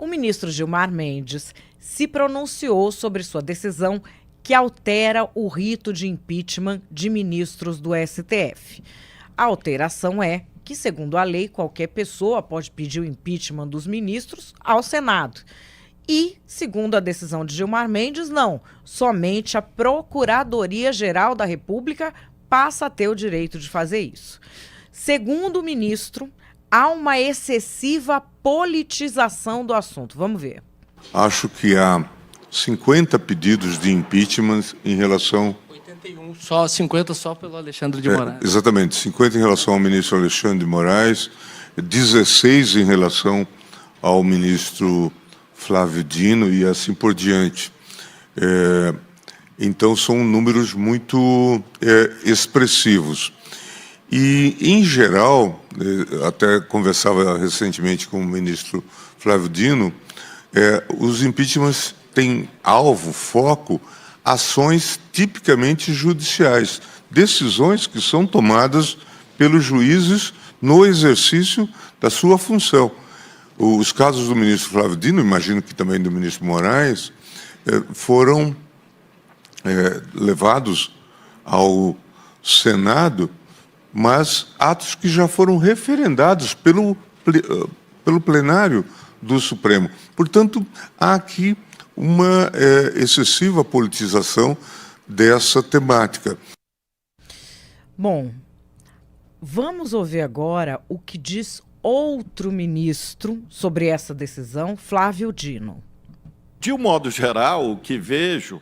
o ministro Gilmar Mendes se pronunciou sobre sua decisão que altera o rito de impeachment de ministros do STF. A alteração é que, segundo a lei, qualquer pessoa pode pedir o impeachment dos ministros ao Senado. E, segundo a decisão de Gilmar Mendes, não. Somente a Procuradoria-Geral da República passa a ter o direito de fazer isso. Segundo o ministro, há uma excessiva politização do assunto. Vamos ver. Acho que há 50 pedidos de impeachment em relação... 81, só 50 só pelo Alexandre de Moraes. Exatamente, 50 em relação ao ministro Alexandre de Moraes, 16 em relação ao ministro Flávio Dino e assim por diante. Então, são números muito expressivos. E, em geral, até conversava recentemente com o ministro Flávio Dino, os impeachments têm alvo, foco, ações tipicamente judiciais, decisões que são tomadas pelos juízes no exercício da sua função. Os casos do ministro Flávio Dino, imagino que também do ministro Moraes, foram levados ao Senado, mas atos que já foram referendados pelo plenário do Supremo. Portanto, há aqui uma excessiva politização dessa temática. Bom, vamos ouvir agora o que diz outro ministro sobre essa decisão, Flávio Dino. De um modo geral, o que vejo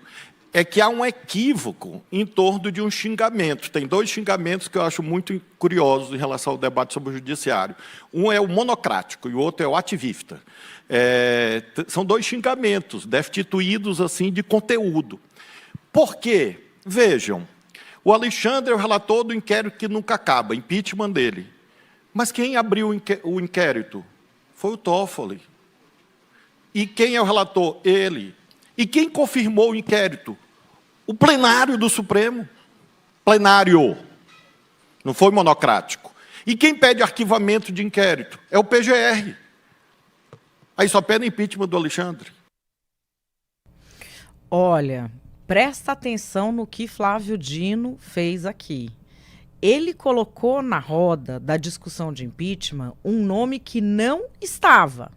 é que há um equívoco em torno de um xingamento. Tem dois xingamentos que eu acho muito curiosos em relação ao debate sobre o judiciário. Um é o monocrático e o outro é o ativista. São dois xingamentos destituídos assim, de conteúdo. Por quê? Vejam, o Alexandre é o relator do inquérito que nunca acaba, impeachment dele. Mas quem abriu o inquérito foi o Toffoli. E quem é o relator? Ele. E quem confirmou o inquérito? O plenário do Supremo. Plenário. Não foi monocrático. E quem pede arquivamento de inquérito? É o PGR. Aí só pede impeachment do Alexandre. Olha, presta atenção no que Flávio Dino fez aqui. Ele colocou na roda da discussão de impeachment um nome que não estava,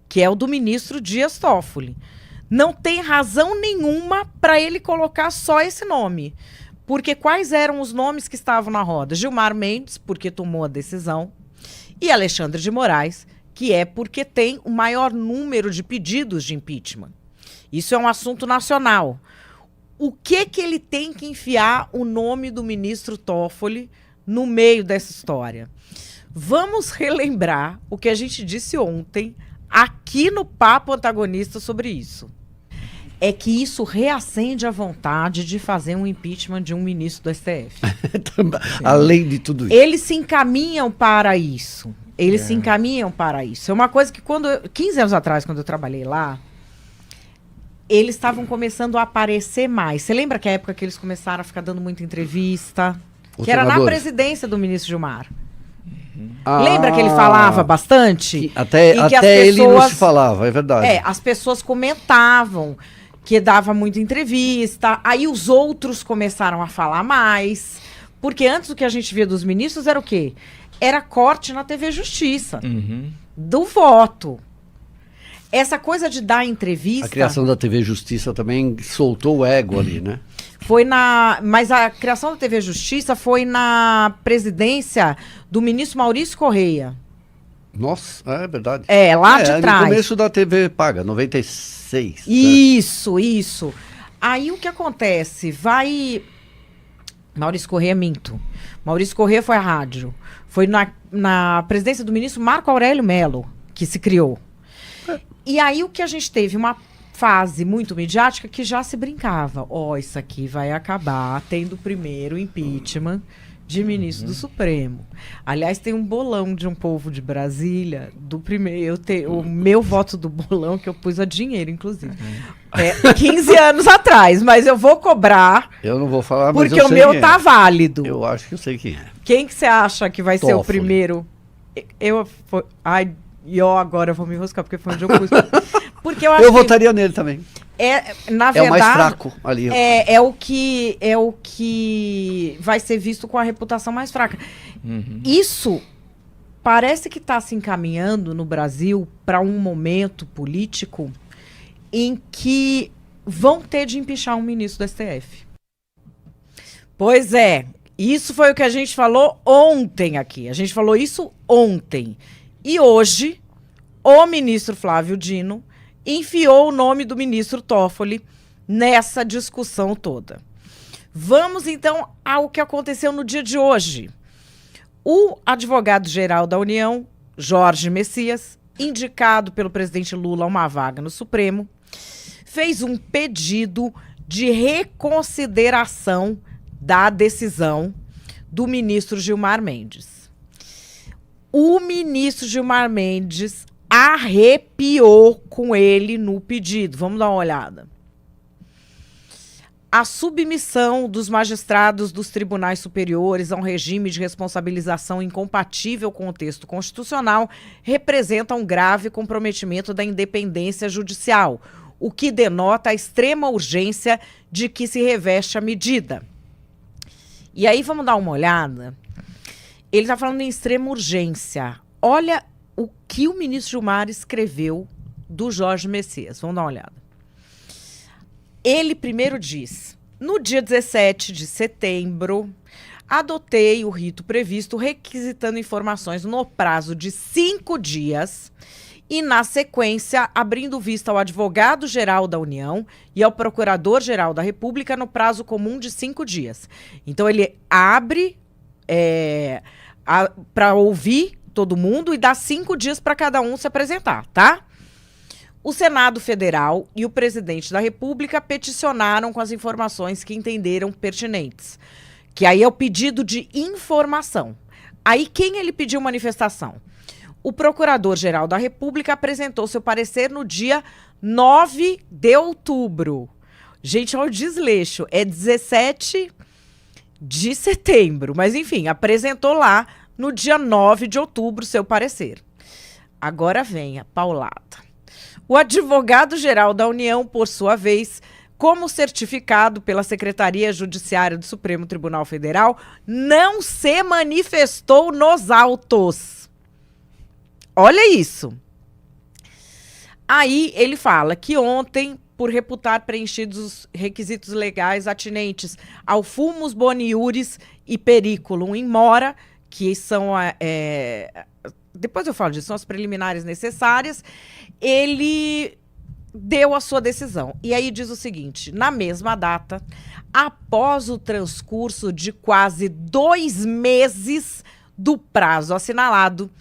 que é o do ministro Dias Toffoli. Não tem razão nenhuma para ele colocar só esse nome. Porque quais eram os nomes que estavam na roda? Gilmar Mendes, porque tomou a decisão, e Alexandre de Moraes, que é porque tem o maior número de pedidos de impeachment. Isso é um assunto nacional. O que ele tem que enfiar o nome do ministro Toffoli no meio dessa história? Vamos relembrar o que a gente disse ontem aqui no Papo Antagonista sobre isso. É que isso reacende a vontade de fazer um impeachment de um ministro do STF. Além de tudo isso. Eles se encaminham para isso. Se encaminham para isso. É uma coisa que 15 anos atrás, quando eu trabalhei lá, eles estavam começando a aparecer mais. Você lembra que a época que eles começaram a ficar dando muita entrevista? Que era na presidência do ministro Gilmar. Lembra que ele falava bastante? Até ele não se falava, é verdade. As pessoas comentavam que dava muita entrevista, aí os outros começaram a falar mais, porque antes o que a gente via dos ministros era o quê? Era corte na TV Justiça, do voto. Essa coisa de dar entrevista... A criação da TV Justiça também soltou o ego ali, né? Mas a criação da TV Justiça foi na presidência do ministro Maurício Correia. Nossa, é verdade. Lá de trás. No começo da TV paga, 96. Isso. Aí o que acontece? Maurício Correia, minto. Maurício Correia foi à rádio. Foi na presidência do ministro Marco Aurélio Mello que se criou. E aí o que a gente teve? Uma fase muito midiática que já se brincava. Isso aqui vai acabar tendo o primeiro impeachment de ministro do Supremo. Aliás, tem um bolão de um povo de Brasília, do primeiro, o meu voto do bolão, que eu pus a dinheiro, inclusive. 15 anos atrás, mas eu vou cobrar. Eu não vou falar, mas porque o meu tá válido. Eu acho que eu sei quem é. Quem que você acha que vai ser o primeiro? E ó, agora eu vou me enroscar, porque foi onde eu pus. Porque eu acho Eu que votaria nele também. na É o mais verdade, fraco ali. é o que vai ser visto com a reputação mais fraca. Isso parece que está se encaminhando no Brasil para um momento político em que vão ter de empichar um ministro do STF. Pois é, isso foi o que a gente falou ontem aqui. A gente falou isso ontem. E hoje, o ministro Flávio Dino enfiou o nome do ministro Toffoli nessa discussão toda. Vamos, então, ao que aconteceu no dia de hoje. O advogado-geral da União, Jorge Messias, indicado pelo presidente Lula a uma vaga no Supremo, fez um pedido de reconsideração da decisão do ministro Gilmar Mendes. O ministro Gilmar Mendes arrepiou com ele no pedido. Vamos dar uma olhada. A submissão dos magistrados dos tribunais superiores a um regime de responsabilização incompatível com o texto constitucional representa um grave comprometimento da independência judicial, o que denota a extrema urgência de que se reveste a medida. E aí vamos dar uma olhada. Ele está falando em extrema urgência. Olha o que o ministro Gilmar escreveu do Jorge Messias. Vamos dar uma olhada. Ele primeiro diz: no dia 17 de setembro, adotei o rito previsto requisitando informações no prazo de 5 dias e, na sequência, abrindo vista ao advogado-geral da União e ao procurador-geral da República no prazo comum de 5 dias. Então, ele abre para ouvir todo mundo e dá 5 dias para cada um se apresentar, tá? O Senado Federal e o presidente da República peticionaram com as informações que entenderam pertinentes, que aí é o pedido de informação. Aí quem ele pediu manifestação? O Procurador-Geral da República apresentou seu parecer no dia 9 de outubro. Gente, olha o desleixo, é 17 de setembro, mas enfim, apresentou lá no dia 9 de outubro seu parecer. Agora vem a paulada. O advogado-geral da União, por sua vez, como certificado pela Secretaria Judiciária do Supremo Tribunal Federal, não se manifestou nos autos. Olha isso. Aí ele fala que ontem, por reputar preenchidos os requisitos legais atinentes ao fumus boni iuris e periculum in mora, que são depois eu falo disso, são as preliminares necessárias, ele deu a sua decisão. E aí diz o seguinte: na mesma data, após o transcurso de quase 2 meses do prazo assinalado,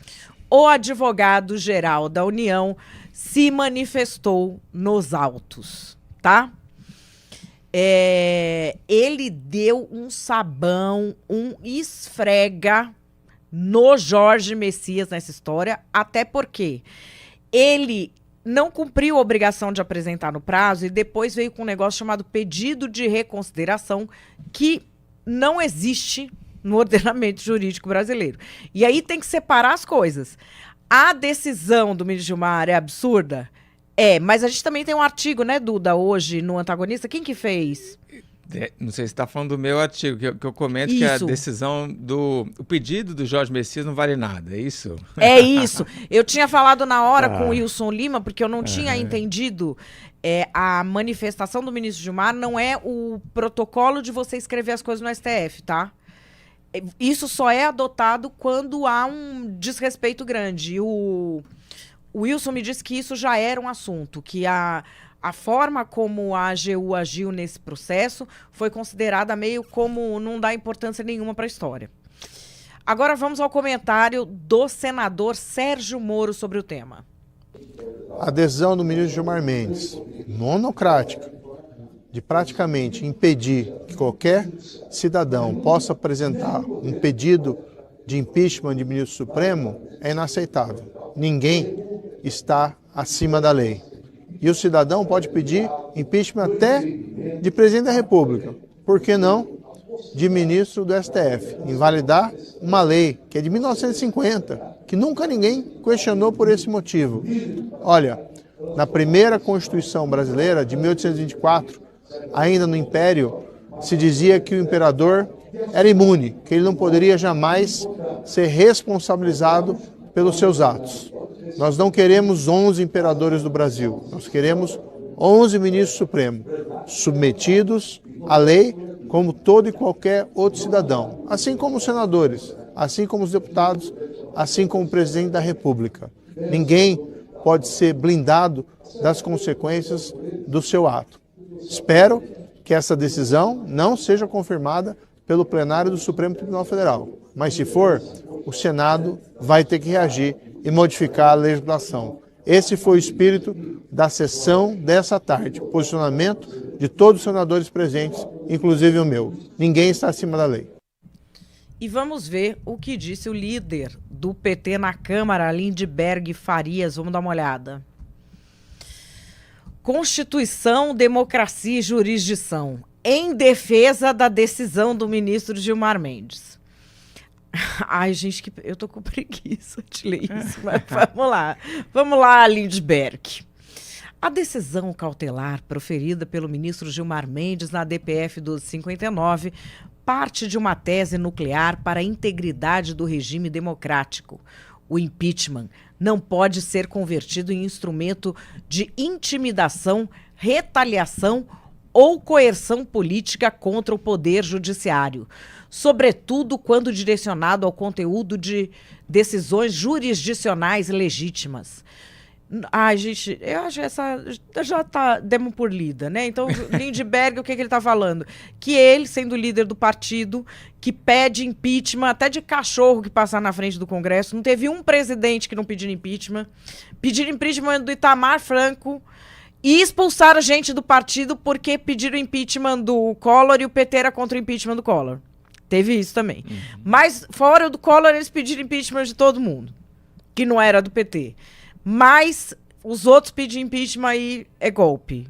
o advogado-geral da União se manifestou nos autos, tá? Ele deu um sabão, um esfrega no Jorge Messias nessa história, até porque ele não cumpriu a obrigação de apresentar no prazo e depois veio com um negócio chamado pedido de reconsideração, que não existe no ordenamento jurídico brasileiro. E aí tem que separar as coisas. A decisão do ministro Gilmar é absurda? Mas a gente também tem um artigo, né, Duda, hoje no Antagonista. Quem que fez? Não sei se está falando do meu artigo, que eu comento isso. Que a decisão o pedido do Jorge Messias não vale nada, é isso? É isso. Eu tinha falado na hora com o Wilson Lima, porque eu não tinha entendido. A manifestação do ministro Gilmar não é o protocolo de você escrever as coisas no STF, tá? Isso só é adotado quando há um desrespeito grande. O Wilson me disse que isso já era um assunto, que a forma como a AGU agiu nesse processo foi considerada meio como não dá importância nenhuma para a história. Agora vamos ao comentário do senador Sérgio Moro sobre o tema. A decisão do ministro Gilmar Mendes, monocrática, de praticamente impedir que qualquer cidadão possa apresentar um pedido de impeachment de ministro supremo é inaceitável. Ninguém está acima da lei. E o cidadão pode pedir impeachment até de presidente da República. Por que não de ministro do STF? Invalidar uma lei que é de 1950. que nunca ninguém questionou por esse motivo. Olha, na primeira Constituição brasileira, de 1824, ainda no Império, se dizia que o imperador era imune, que ele não poderia jamais ser responsabilizado pelos seus atos. Nós não queremos 11 imperadores do Brasil, nós queremos 11 ministros supremos, submetidos à lei como todo e qualquer outro cidadão, assim como os senadores, assim como os deputados, assim como o presidente da República. Ninguém pode ser blindado das consequências do seu ato. Espero que essa decisão não seja confirmada pelo plenário do Supremo Tribunal Federal, mas se for, o Senado vai ter que reagir e modificar a legislação. Esse foi o espírito da sessão dessa tarde, o posicionamento de todos os senadores presentes, inclusive o meu. Ninguém está acima da lei. E vamos ver o que disse o líder do PT na Câmara, Lindbergh Farias. Vamos dar uma olhada. Constituição, democracia e jurisdição. Em defesa da decisão do ministro Gilmar Mendes. Ai, gente, eu tô com preguiça de ler isso, mas vamos lá. Vamos lá, Lindbergh. A decisão cautelar proferida pelo ministro Gilmar Mendes na DPF 1259 parte de uma tese nuclear para a integridade do regime democrático. O impeachment não pode ser convertido em instrumento de intimidação, retaliação ou coerção política contra o poder judiciário, sobretudo quando direcionado ao conteúdo de decisões jurisdicionais legítimas. Ai, gente, eu acho essa já demos por lida, né? Então, Lindbergh, o que ele está falando? Que ele, sendo líder do partido, que pede impeachment, até de cachorro que passar na frente do Congresso, não teve um presidente que não pediu impeachment, pediram impeachment do Itamar Franco e expulsaram a gente do partido porque pediram impeachment do Collor e o PT era contra o impeachment do Collor. Teve isso também. Mas, fora do Collor, eles pediram impeachment de todo mundo, que não era do PT. Mas os outros pedir impeachment aí é golpe.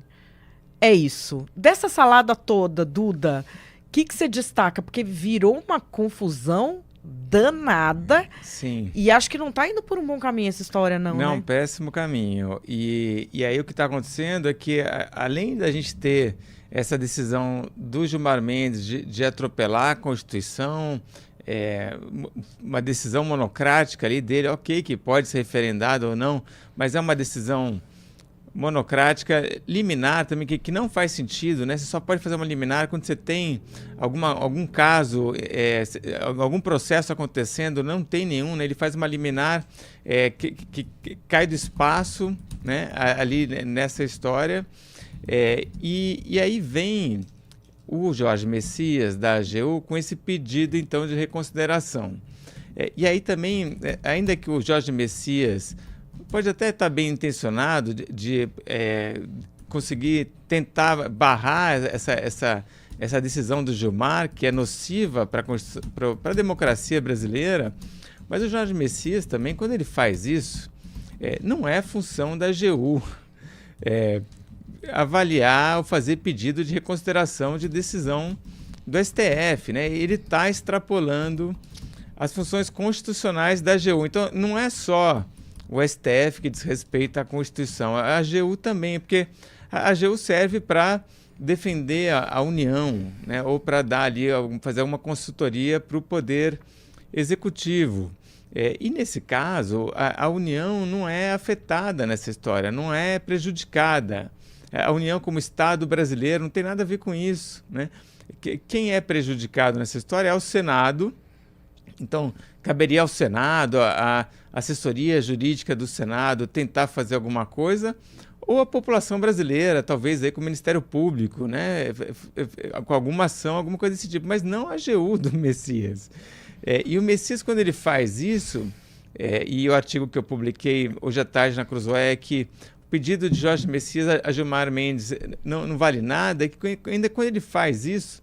É isso. Dessa salada toda, Duda, o que você destaca? Porque virou uma confusão danada. Sim. E acho que não está indo por um bom caminho essa história, não, Não, né? péssimo caminho. E aí o que está acontecendo é que, além da gente ter essa decisão do Gilmar Mendes de atropelar a Constituição, uma decisão monocrática ali dele, ok, que pode ser referendada ou não, mas é uma decisão monocrática, liminar também, que não faz sentido, né? Você só pode fazer uma liminar quando você tem algum caso, algum processo acontecendo, não tem nenhum, né? Ele faz uma liminar que cai do espaço, né? Ali nessa história, e aí vem o Jorge Messias, da AGU, com esse pedido, então, de reconsideração. E aí também, ainda que o Jorge Messias pode até estar bem intencionado de conseguir tentar barrar essa decisão do Gilmar, que é nociva para a democracia brasileira, mas o Jorge Messias também, quando ele faz isso, não é função da AGU avaliar ou fazer pedido de reconsideração de decisão do STF, né? Ele está extrapolando as funções constitucionais da AGU. Então, não é só o STF que desrespeita a Constituição, a AGU também, porque a AGU serve para defender a União, né? Ou para dar ali, fazer uma consultoria para o Poder Executivo. E nesse caso, a União não é afetada nessa história, não é prejudicada. A União como Estado brasileiro não tem nada a ver com isso, né? Quem é prejudicado nessa história é o Senado. Então, caberia ao Senado, a assessoria jurídica do Senado, tentar fazer alguma coisa, ou a população brasileira, talvez aí com o Ministério Público, né? Com alguma ação, alguma coisa desse tipo, mas não a AGU do Messias. E o Messias, quando ele faz isso, e o artigo que eu publiquei hoje à tarde na Cruzoé é que o pedido de Jorge Messias a Gilmar Mendes não vale nada, é que ainda quando ele faz isso,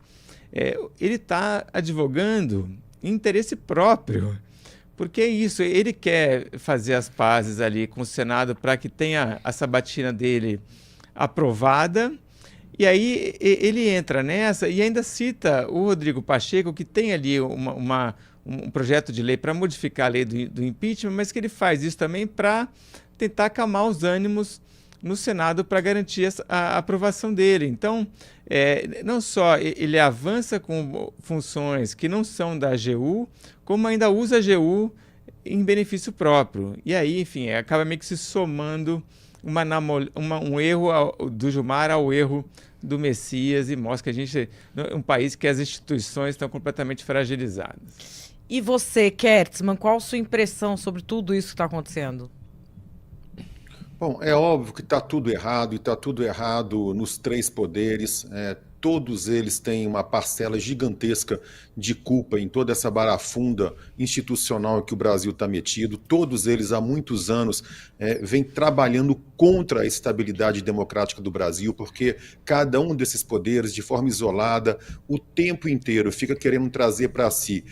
ele está advogando em interesse próprio, porque é isso, ele quer fazer as pazes ali com o Senado para que tenha a sabatina dele aprovada, e aí ele entra nessa e ainda cita o Rodrigo Pacheco, que tem ali um projeto de lei para modificar a lei do impeachment, mas que ele faz isso também para tentar acalmar os ânimos no Senado para garantir a aprovação dele. Então, não só ele avança com funções que não são da AGU, como ainda usa a AGU em benefício próprio. E aí, enfim, acaba meio que se somando um erro do Gilmar ao erro do Messias, e mostra que a gente é um país que as instituições estão completamente fragilizadas. E você, Kertzmann, qual a sua impressão sobre tudo isso que está acontecendo? Bom, é óbvio que está tudo errado, e está tudo errado nos três poderes. Todos eles têm uma parcela gigantesca de culpa em toda essa barafunda institucional que o Brasil está metido. Todos eles, há muitos anos, vêm trabalhando contra a estabilidade democrática do Brasil, porque cada um desses poderes, de forma isolada, o tempo inteiro fica querendo trazer para si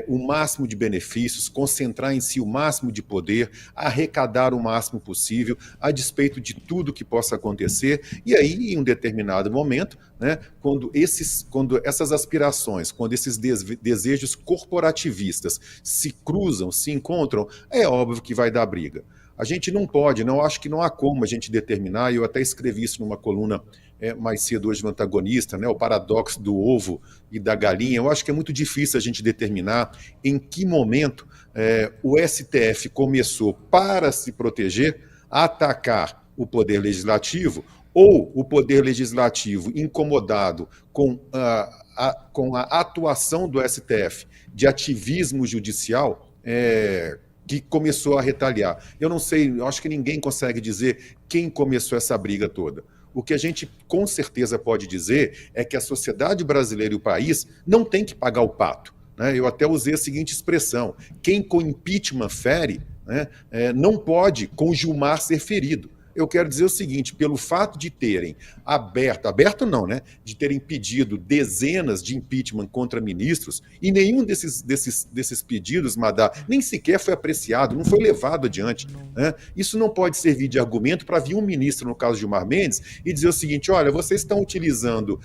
o máximo de benefícios, concentrar em si o máximo de poder, arrecadar o máximo possível, a despeito de tudo que possa acontecer. E aí, em um determinado momento, né, quando essas aspirações, quando esses desejos corporativistas se cruzam, se encontram, é óbvio que vai dar briga. A gente não pode, acho que não há como a gente determinar, e eu até escrevi isso numa coluna mais cedo hoje no Antagonista, né, o paradoxo do ovo e da galinha. Eu acho que é muito difícil a gente determinar em que momento o STF começou, para se proteger, a atacar o Poder Legislativo, ou o Poder Legislativo, incomodado com a atuação do STF de ativismo judicial, que começou a retaliar. Eu não sei, eu acho que ninguém consegue dizer quem começou essa briga toda. O que a gente com certeza pode dizer é que a sociedade brasileira e o país não tem que pagar o pato, né? Eu até usei a seguinte expressão: quem com impeachment fere, né, não pode com Gilmar ser ferido. Eu quero dizer o seguinte: pelo fato de terem aberto não, né? De terem pedido dezenas de impeachment contra ministros, e nenhum desses pedidos, Madá, nem sequer foi apreciado, não foi levado adiante, né? Isso não pode servir de argumento para vir um ministro, no caso de Gilmar Mendes, e dizer o seguinte: olha, vocês estão utilizando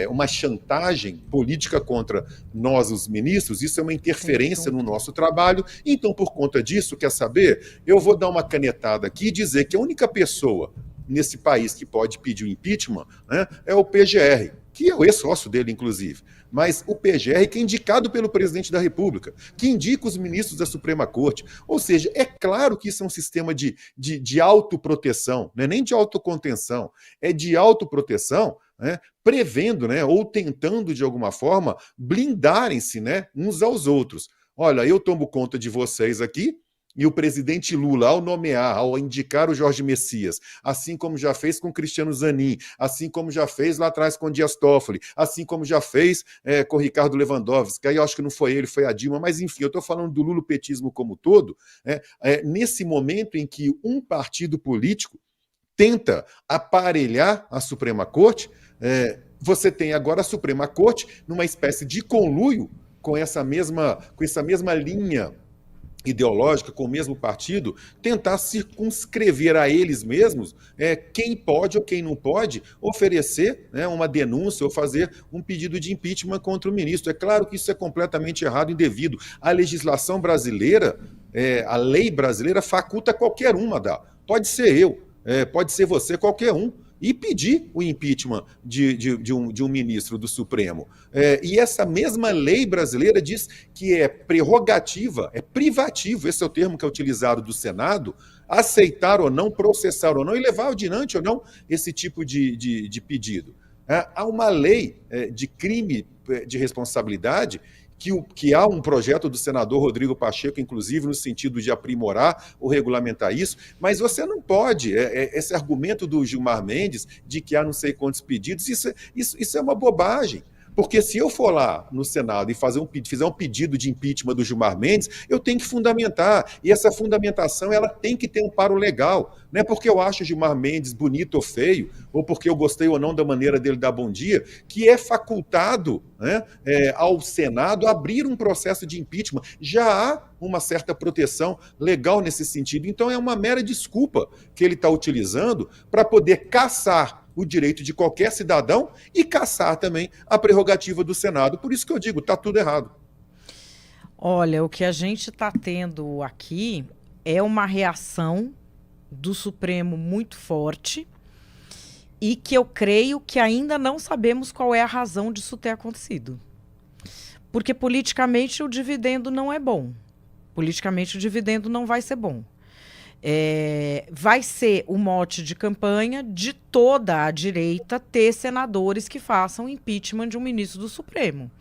uma chantagem política contra nós, os ministros, isso é uma interferência no nosso trabalho, então, por conta disso, quer saber? Eu vou dar uma canetada aqui e dizer que a única pessoa nesse país que pode pedir o impeachment, né, é o PGR, que é o ex-sócio dele, inclusive. Mas o PGR que é indicado pelo presidente da República, que indica os ministros da Suprema Corte. Ou seja, é claro que isso é um sistema de autoproteção, não é nem de autocontenção, é de autoproteção, né, prevendo, né, ou tentando, de alguma forma, blindarem-se, né, uns aos outros. Olha, eu tomo conta de vocês aqui, e o presidente Lula, ao nomear, ao indicar o Jorge Messias, assim como já fez com Cristiano Zanin, assim como já fez lá atrás com Dias Toffoli, assim como já fez com Ricardo Lewandowski, aí eu acho que não foi ele, foi a Dilma, mas enfim, eu estou falando do lulopetismo como todo, nesse momento em que um partido político tenta aparelhar a Suprema Corte, você tem agora a Suprema Corte numa espécie de conluio com essa mesma linha ideológica, com o mesmo partido, tentar circunscrever a eles mesmos quem pode ou quem não pode oferecer, né, uma denúncia ou fazer um pedido de impeachment contra o ministro. É claro que isso é completamente errado e indevido. A legislação brasileira, a lei brasileira faculta qualquer um, Madá. Pode ser eu, pode ser você, qualquer um, e pedir o impeachment de um ministro do Supremo. E essa mesma lei brasileira diz que é prerrogativa, é privativo, esse é o termo que é utilizado do Senado, aceitar ou não, processar ou não, e levar adiante ou não esse tipo de pedido. Há uma lei de crime de responsabilidade que há um projeto do senador Rodrigo Pacheco, inclusive, no sentido de aprimorar ou regulamentar isso, mas você não pode, esse argumento do Gilmar Mendes de que há não sei quantos pedidos, isso é uma bobagem. Porque se eu for lá no Senado e fizer um pedido de impeachment do Gilmar Mendes, eu tenho que fundamentar. E essa fundamentação ela tem que ter um amparo legal. Não é porque eu acho o Gilmar Mendes bonito ou feio, ou porque eu gostei ou não da maneira dele dar bom dia, que é facultado, né, ao Senado abrir um processo de impeachment. Já há uma certa proteção legal nesse sentido. Então é uma mera desculpa que ele está utilizando para poder caçar o direito de qualquer cidadão e caçar também a prerrogativa do Senado. Por isso que eu digo, está tudo errado. Olha, o que a gente está tendo aqui é uma reação do Supremo muito forte e que eu creio que ainda não sabemos qual é a razão disso ter acontecido. Porque politicamente o dividendo não é bom. Politicamente o dividendo não vai ser bom. Vai ser o mote de campanha de toda a direita ter senadores que façam impeachment de um ministro do Supremo.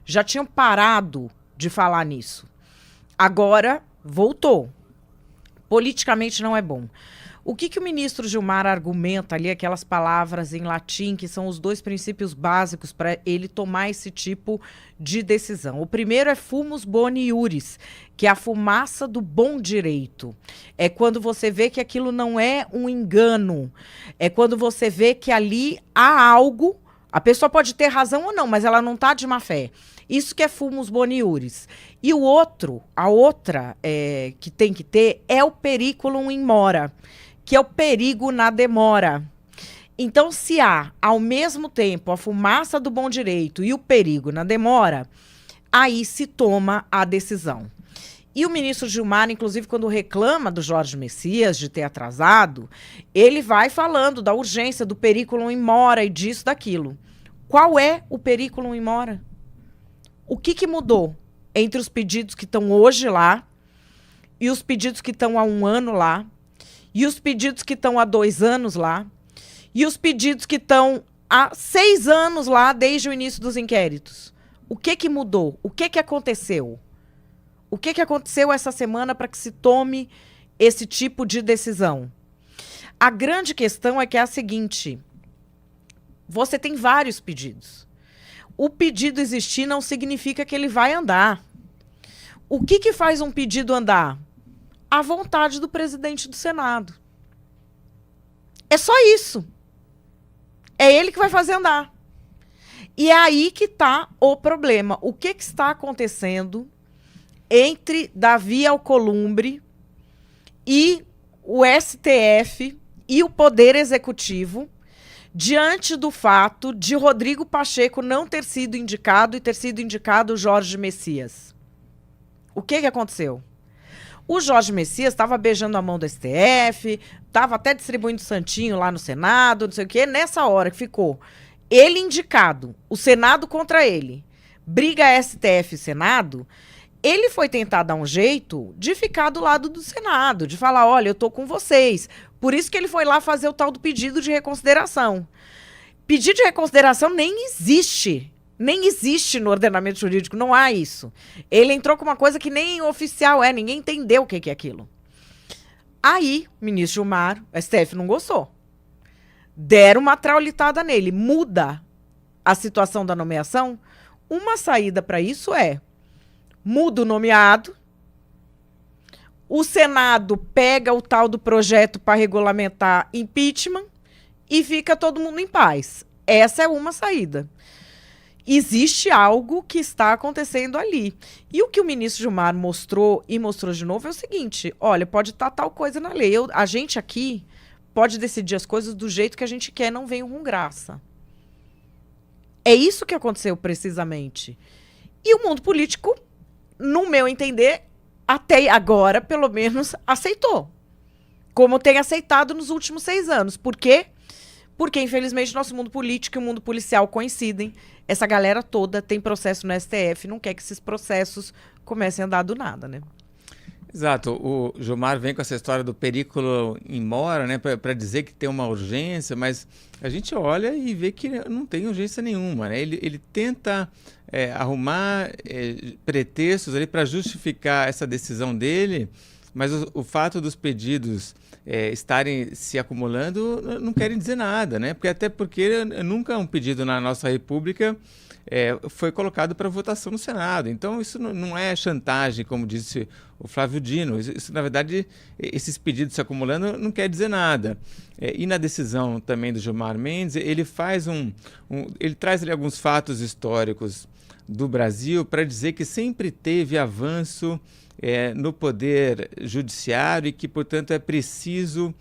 Já tinham parado de falar nisso. Agora voltou. Politicamente não é bom. O que o ministro Gilmar argumenta ali, aquelas palavras em latim, que são os 2 princípios básicos para ele tomar esse tipo de decisão? O primeiro é fumus boni iuris, que é a fumaça do bom direito. É quando você vê que aquilo não é um engano. É quando você vê que ali há algo, a pessoa pode ter razão ou não, mas ela não está de má fé. Isso que é fumus boni iuris. E a outra que tem que ter é o periculum in mora, que é o perigo na demora. Então, se há, ao mesmo tempo, a fumaça do bom direito e o perigo na demora, aí se toma a decisão. E o ministro Gilmar, inclusive, quando reclama do Jorge Messias de ter atrasado, ele vai falando da urgência, do periculum in mora e disso, daquilo. Qual é o periculum in mora? O que mudou entre os pedidos que estão hoje lá e os pedidos que estão há 1 ano lá e os pedidos que estão há 2 anos lá e os pedidos que estão há 6 anos lá desde o início dos inquéritos? O que mudou? O que aconteceu? O que aconteceu essa semana para que se tome esse tipo de decisão? A grande questão é que é a seguinte: você tem vários pedidos. O pedido existir não significa que ele vai andar. O que faz um pedido andar? A vontade do presidente do Senado. É só isso. É ele que vai fazer andar. E é aí que está o problema. O que está acontecendo entre Davi Alcolumbre e o STF e o Poder Executivo diante do fato de Rodrigo Pacheco não ter sido indicado e ter sido indicado o Jorge Messias? O que aconteceu? O Jorge Messias estava beijando a mão do STF, estava até distribuindo santinho lá no Senado, não sei o quê. Nessa hora que ficou ele indicado, o Senado contra ele, briga STF e Senado, ele foi tentar dar um jeito de ficar do lado do Senado, de falar, olha, eu tô com vocês. Por isso que ele foi lá fazer o tal do pedido de reconsideração. Pedido de reconsideração nem existe. Nem existe no ordenamento jurídico, não há isso. Ele entrou com uma coisa que nem oficial é, ninguém entendeu o que é aquilo. Aí, o ministro Gilmar, o STF não gostou. Deram uma traulitada nele. Muda a situação da nomeação. Uma saída para isso é: muda o nomeado, o Senado pega o tal do projeto para regulamentar impeachment e fica todo mundo em paz. Essa é uma saída. Existe algo que está acontecendo ali. E o que o ministro Gilmar mostrou e mostrou de novo é o seguinte: olha, pode estar tal coisa na lei. A gente aqui pode decidir as coisas do jeito que a gente quer, não venham com graça. É isso que aconteceu precisamente. E o mundo político, no meu entender, até agora, pelo menos, aceitou. Como tem aceitado nos últimos 6 anos. Por quê? Porque, infelizmente, nosso mundo político e o mundo policial coincidem. Essa galera toda tem processo no STF, não quer que esses processos comecem a andar do nada, né? Exato. O Gilmar vem com essa história do periculo in mora, né, para dizer que tem uma urgência, mas a gente olha e vê que não tem urgência nenhuma, né? Ele tenta arrumar pretextos ali para justificar essa decisão dele, mas o fato dos pedidos estarem se acumulando não querem dizer nada, né? Até porque nunca um pedido na nossa República foi colocado para votação no Senado. Então, isso não é chantagem, como disse o Flávio Dino. Isso, na verdade, esses pedidos se acumulando não quer dizer nada. E na decisão também do Gilmar Mendes, ele faz ele traz ali alguns fatos históricos do Brasil para dizer que sempre teve avanço no poder judiciário e que, portanto, é preciso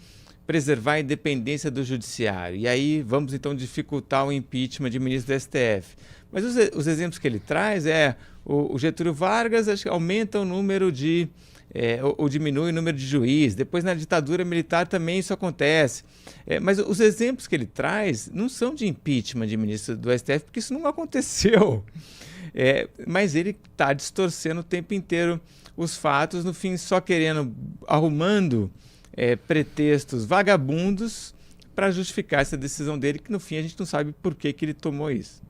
preservar a independência do judiciário. E aí vamos então dificultar o impeachment de ministro do STF. Mas os exemplos que ele traz o Getúlio Vargas acho que aumenta o número ou diminui o número de juízes. Depois, na ditadura militar, também isso acontece. Mas os exemplos que ele traz não são de impeachment de ministro do STF, porque isso não aconteceu. Mas ele está distorcendo o tempo inteiro os fatos, no fim, só arrumando pretextos vagabundos para justificar essa decisão dele, que no fim a gente não sabe por que ele tomou isso.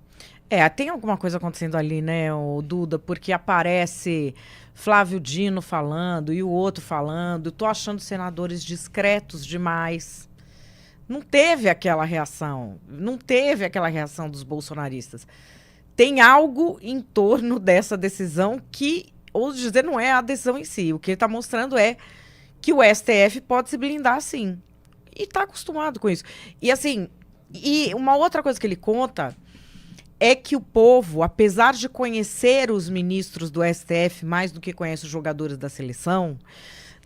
Tem alguma coisa acontecendo ali, né, o Duda, porque aparece Flávio Dino falando e o outro falando. Tô achando senadores discretos demais. Não teve aquela reação dos bolsonaristas. Tem algo em torno dessa decisão que, ou dizer, não é a decisão em si. O que ele está mostrando é que o STF pode se blindar, sim. E está acostumado com isso. E assim, uma outra coisa que ele conta é que o povo, apesar de conhecer os ministros do STF mais do que conhece os jogadores da seleção,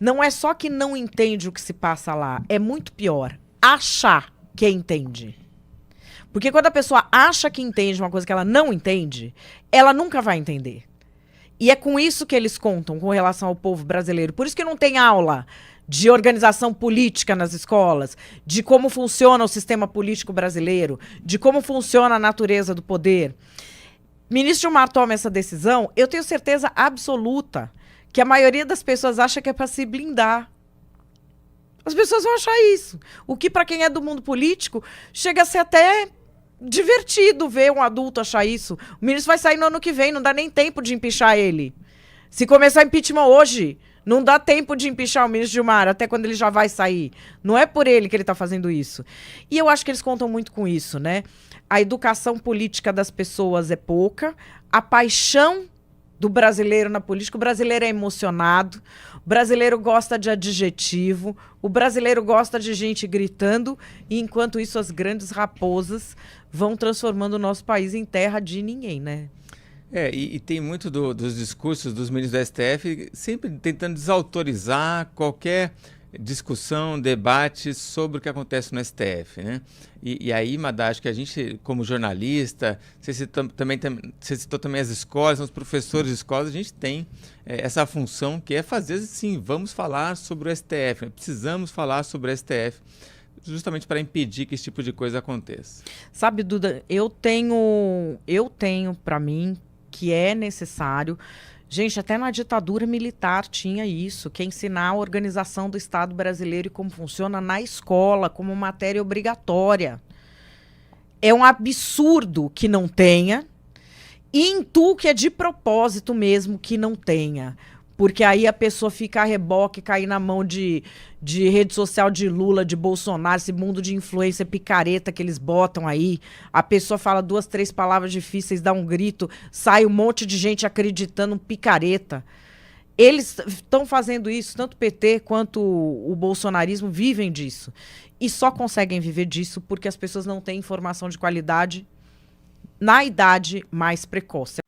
não é só que não entende o que se passa lá, é muito pior, achar que entende. Porque quando a pessoa acha que entende uma coisa que ela não entende, ela nunca vai entender. E é com isso que eles contam com relação ao povo brasileiro. Por isso que não tem aula de organização política nas escolas, de como funciona o sistema político brasileiro, de como funciona a natureza do poder. Ministro Gilmar toma essa decisão, eu tenho certeza absoluta que a maioria das pessoas acha que é para se blindar. As pessoas vão achar isso. O que, para quem é do mundo político, chega a ser até divertido ver um adulto achar isso. O ministro vai sair no ano que vem, não dá nem tempo de empichar ele. Se começar impeachment hoje, não dá tempo de empichar o ministro Gilmar, até quando ele já vai sair. Não é por ele que ele está fazendo isso. E eu acho que eles contam muito com isso, né? A educação política das pessoas é pouca, a paixão do brasileiro na política, o brasileiro é emocionado, o brasileiro gosta de adjetivo, o brasileiro gosta de gente gritando, e enquanto isso as grandes raposas vão transformando o nosso país em terra de ninguém, né? E tem muito dos discursos dos ministros do STF sempre tentando desautorizar qualquer discussão, debate sobre o que acontece no STF, né? E aí, Madá, acho que a gente, como jornalista, você citou também as escolas, os professores de escolas, a gente tem essa função que é fazer, sim, vamos falar sobre o STF, né? Precisamos falar sobre o STF, justamente para impedir que esse tipo de coisa aconteça. Sabe, Duda, eu tenho para mim que é necessário. Gente, até na ditadura militar tinha isso, que é ensinar a organização do Estado brasileiro e como funciona na escola, como matéria obrigatória. É um absurdo que não tenha, e intuo que é de propósito mesmo que não tenha. Porque aí a pessoa fica a reboque, cair na mão de rede social de Lula, de Bolsonaro, esse mundo de influência picareta que eles botam aí. A pessoa fala 2, 3 palavras difíceis, dá um grito, sai um monte de gente acreditando, um picareta. Eles estão fazendo isso, tanto o PT quanto o bolsonarismo vivem disso. E só conseguem viver disso porque as pessoas não têm informação de qualidade na idade mais precoce.